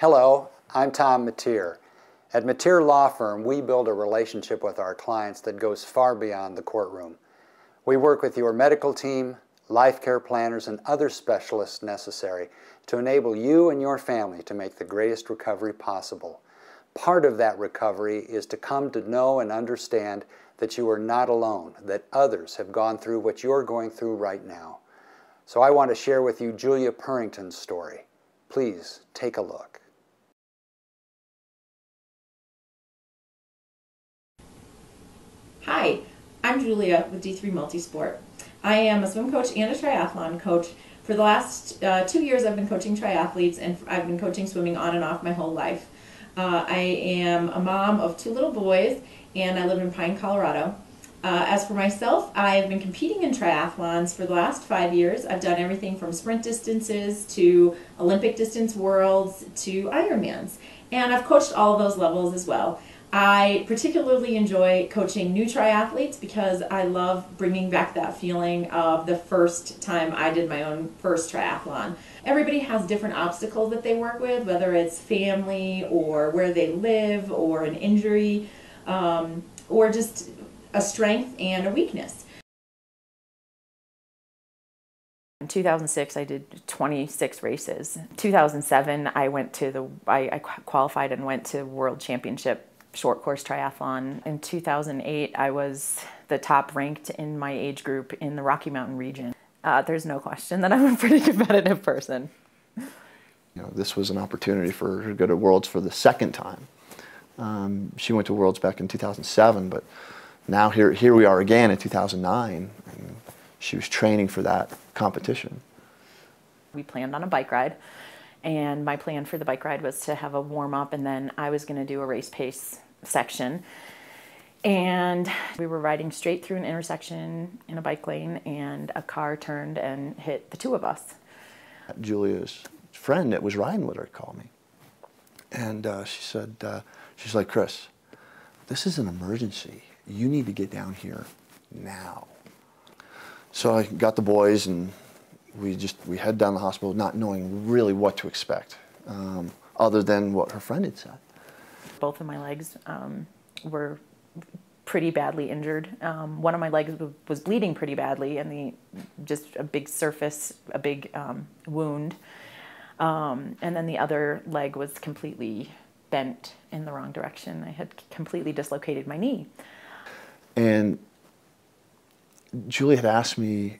Hello, I'm Tom Metier. At Metier Law Firm, we build a relationship with our clients that goes far beyond the courtroom. We work with your medical team, life care planners, and other specialists necessary to enable you and your family to make the greatest recovery possible. Part of that recovery is to come to know and understand that you are not alone, that others have gone through what you're going through right now. So I want to share with you Julia Purrington's story. Please take a look. Hi, I'm Julia with D3 Multisport. I am a swim coach and a triathlon coach. For the last 2 years I've been coaching triathletes, and I've been coaching swimming on and off my whole life. I am a mom of 2 little boys, and I live in Pine, Colorado. As for myself, I've been competing in triathlons for the last 5 years. I've done everything from sprint distances to Olympic distance worlds to Ironmans, and I've coached all of those levels as well. I particularly enjoy coaching new triathletes because I love bringing back that feeling of the first time I did my own first triathlon. Everybody has different obstacles that they work with, whether it's family or where they live or an injury or just a strength and a weakness. In 2006, I did 26 races. 2007, I qualified and went to World Championship short course triathlon. In 2008, I was the top ranked in my age group in the Rocky Mountain region. There's no question that I'm a pretty competitive person. You know, this was an opportunity for her to go to Worlds for the second time. She went to Worlds back in 2007, but now here we are again in 2009, and she was training for that competition. We planned on a bike ride, and my plan for the bike ride was to have a warm-up, and then I was going to do a race pace section. And we were riding straight through an intersection in a bike lane, and a car turned and hit the 2 of us. Julia's friend that was riding with her called me, and she said, she's like, "Chris, this is an emergency. You need to get down here now." So I got the boys, and we head down to the hospital not knowing really what to expect, other than what her friend had said. Both of my legs were pretty badly injured. One of my legs was bleeding pretty badly, and just a big surface, a big wound. And then the other leg was completely bent in the wrong direction. I had completely dislocated my knee. And Julie had asked me,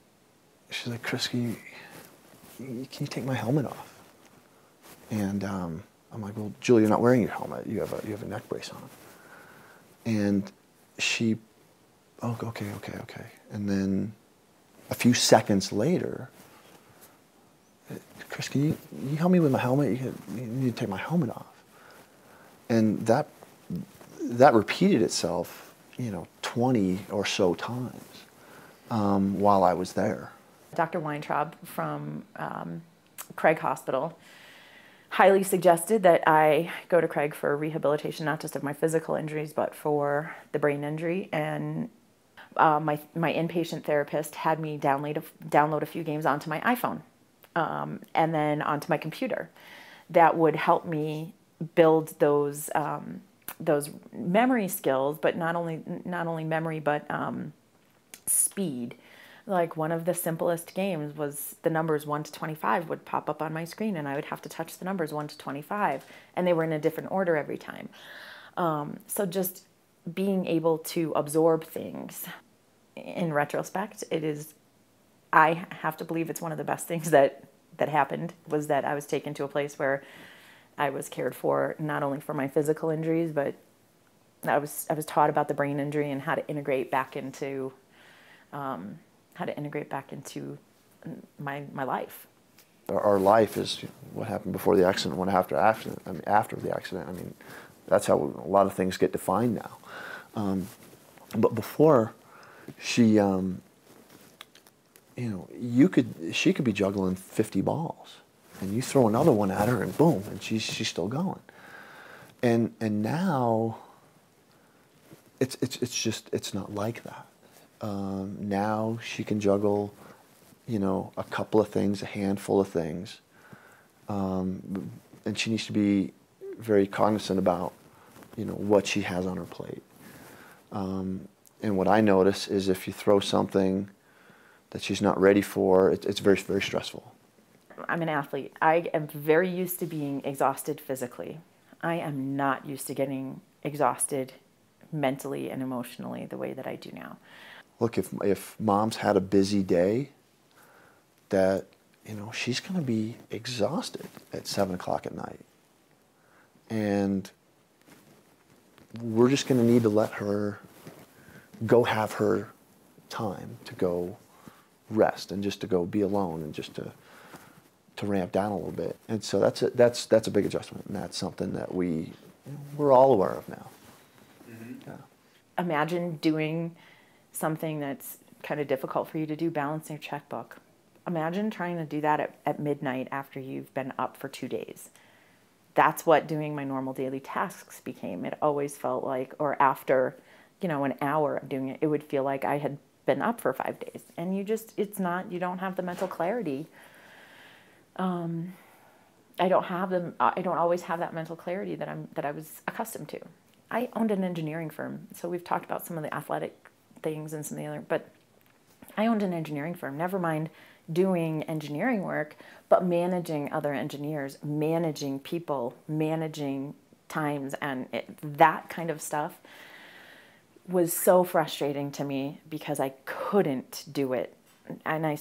she's like, "Chris, can you take my helmet off?" And I'm like, "Well, Julie, you're not wearing your helmet. You have a neck brace on." And she, "Oh, okay." And then a few seconds later, "Chris, can you help me with my helmet? You need to take my helmet off." And that repeated itself, 20 or so times while I was there. Dr. Weintraub from Craig Hospital highly suggested that I go to Craig for rehabilitation, not just of my physical injuries, but for the brain injury. And my inpatient therapist had me download a few games onto my iPhone and then onto my computer. That would help me build those memory skills, but not only memory, but speed. Like, one of the simplest games was the numbers 1 to 25 would pop up on my screen, and I would have to touch the numbers 1 to 25, and they were in a different order every time. So just being able to absorb things, in retrospect, I have to believe it's one of the best things that happened, was that I was taken to a place where I was cared for, not only for my physical injuries, but I was taught about the brain injury and how to integrate back into my life. Our life is what happened before the accident, what after the accident. I mean, that's how a lot of things get defined now. But before, she could be juggling 50 balls, and you throw another one at her, and boom, and she's still going. And now it's not like that. Now she can juggle, a couple of things, a handful of things, and and she needs to be very cognizant about, you know, what she has on her plate. And what I notice is if you throw something that she's not ready for, it's very, very stressful. I'm an athlete. I am very used to being exhausted physically. I am not used to getting exhausted mentally and emotionally the way that I do now. Look, if mom's had a busy day, that, you know, she's going to be exhausted at 7 o'clock at night. And we're just going to need to let her go have her time to go rest and just to go be alone and just to ramp down a little bit. And so that's a big adjustment, and that's something that we're all aware of now. Mm-hmm. Yeah. Imagine doing something that's kind of difficult for you to do, balancing your checkbook. Imagine trying to do that at midnight after you've been up for 2 days. That's what doing my normal daily tasks became. It always felt like, or after, you know, an hour of doing it, it would feel like I had been up for 5 days. And you don't have the mental clarity. I don't always have that mental clarity that I was accustomed to. I owned an engineering firm, so we've talked about some of the athletic things and some of the other, but I owned an engineering firm, never mind doing engineering work, but managing other engineers, managing people, managing times, and that kind of stuff was so frustrating to me because I couldn't do it. And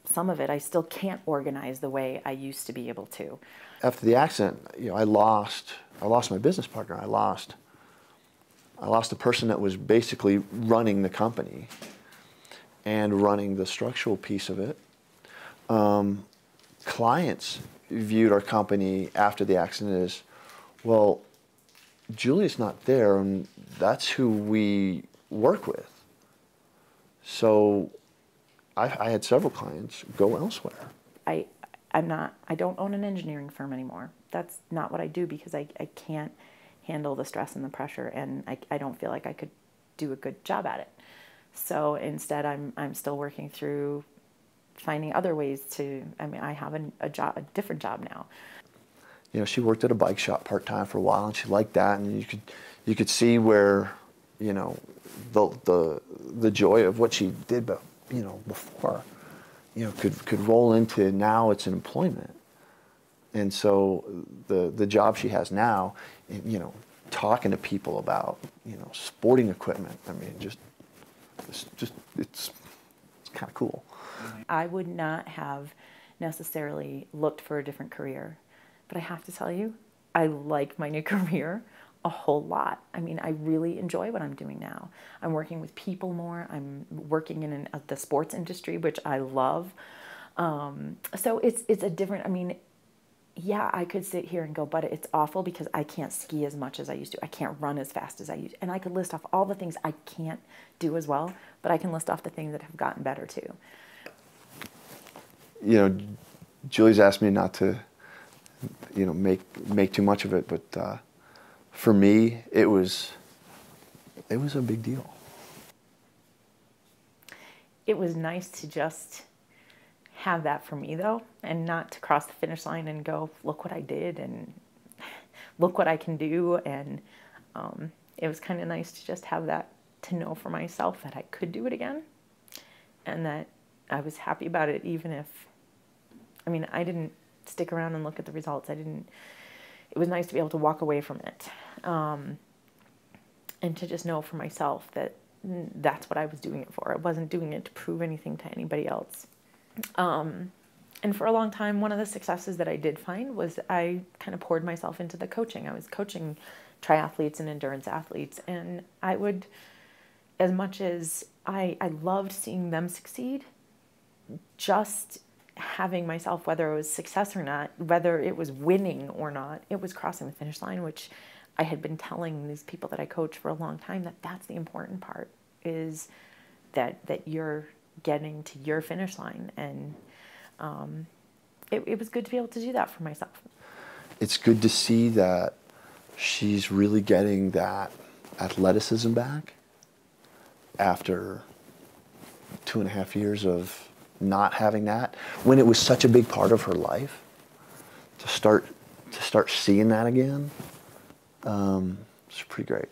some of it I still can't organize the way I used to be able to. After the accident, you know, I lost my business partner. I lost the person that was basically running the company and running the structural piece of it. Clients viewed our company after the accident as, well, Julia's not there, and that's who we work with. So I had several clients go elsewhere. I don't own an engineering firm anymore. That's not what I do because I can't handle the stress and the pressure, and I don't feel like I could do a good job at it. So instead, I'm still working through finding other ways to. I mean, I have a different job now. You know, she worked at a bike shop part-time for a while, and she liked that, and you could see where, you know, the joy of what she did, but you know, before, you know, could roll into now it's an employment. And so the job she has now, you know, talking to people about, you know, sporting equipment, I mean, it's kind of cool. I would not have necessarily looked for a different career, but I have to tell you, I like my new career a whole lot. I mean, I really enjoy what I'm doing now. I'm working with people more. I'm working in the sports industry, which I love. So it's a different, I mean, yeah, I could sit here and go, but it's awful because I can't ski as much as I used to. I can't run as fast as I used to. And I could list off all the things I can't do as well, but I can list off the things that have gotten better too. You know, Julie's asked me not to, you know, make too much of it, but for me, it was a big deal. It was nice to just have that for me, though, and not to cross the finish line and go, look what I did and look what I can do. And it was kind of nice to just have that, to know for myself that I could do it again and that I was happy about it, even if, I mean, I didn't stick around and look at the results. It was nice to be able to walk away from it and to just know for myself that that's what I was doing it for. I wasn't doing it to prove anything to anybody else. And for a long time, one of the successes that I did find was I kind of poured myself into the coaching. I was coaching triathletes and endurance athletes, and I would, as much as I loved seeing them succeed, just having myself, whether it was success or not, whether it was winning or not, it was crossing the finish line, which I had been telling these people that I coach for a long time that that's the important part, is that you're getting to your finish line. And it was good to be able to do that for myself. It's good to see that she's really getting that athleticism back after 2.5 years of not having that, when it was such a big part of her life. To start to start seeing that again, it's pretty great.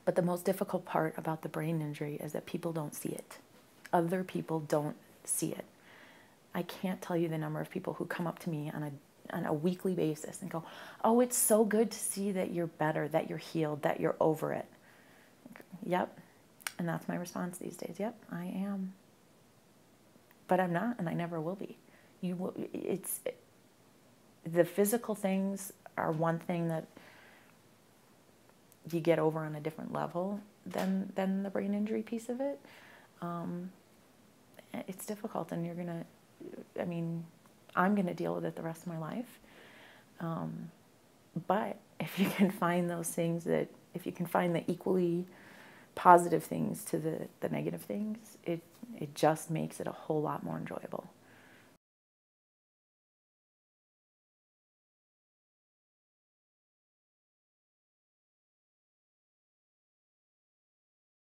But the most difficult part about the brain injury is that people don't see it. Other people don't see it. I can't tell you the number of people who come up to me on a weekly basis and go, oh, it's so good to see that you're better, that you're healed, that you're over it. Yep. And that's my response these days. Yep, I am. But I'm not, and I never will be. The physical things are one thing that you get over on a different level than the brain injury piece of it. It's difficult, and I'm gonna deal with it the rest of my life. But if you can find those things if you can find the equally positive things to the negative things, it just makes it a whole lot more enjoyable.